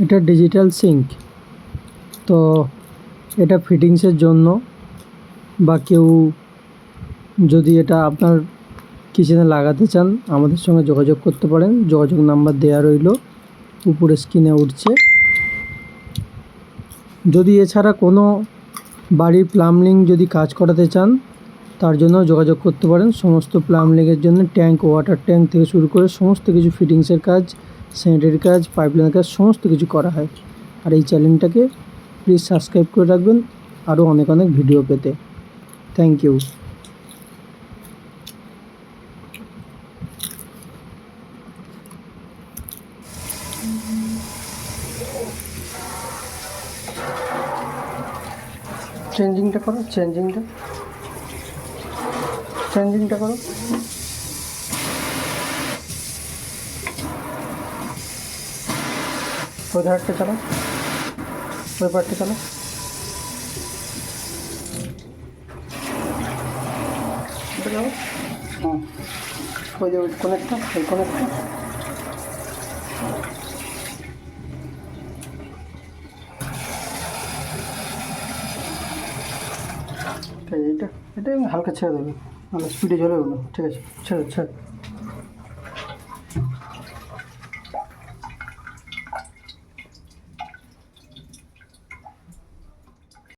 এটা digital sync. তো এটা ফিটিংসের জন্য বা কেউ যদি এটা আপনার কিচেনে লাগাতে চান আমাদের সঙ্গে যোগাযোগ করতে পারেন। যোগাযোগ নাম্বার দেওয়া রইল, উপরে স্ক্রিনে উঠছে। যদি এছাড়া কোনো বাড়ির প্লাম্বিং যদি কাজ করাতে চান তার জন্য যোগাযোগ করতে পারেন। সমস্ত প্লাম্বিংয়ের জন্য ট্যাঙ্ক, ওয়াটার ট্যাঙ্ক থেকে শুরু করে সমস্ত কিছু ফিটিংসের কাজ, স্যানিটারি কাজ, পাইপলাইনের কাজ সমস্ত কিছু করা হয়। আর এই চ্যানেলটাকে প্লিজ সাবস্ক্রাইব করে রাখবেন আরও অনেক অনেক ভিডিও পেতে। Thank you. চেঞ্জিংটা করো, চেঞ্জিংটা করো। ওই ধারটা চালাও, ওই পার্টটা চালাও। হ্যাঁ, ওই যে ওই কোনেক্টটা, ওই কোনেক্টটা। এইটা হালকা ছেড়ে দেবে, নাহলে স্পিডে চলে গেলো। ঠিক আছে, ছেড়ে।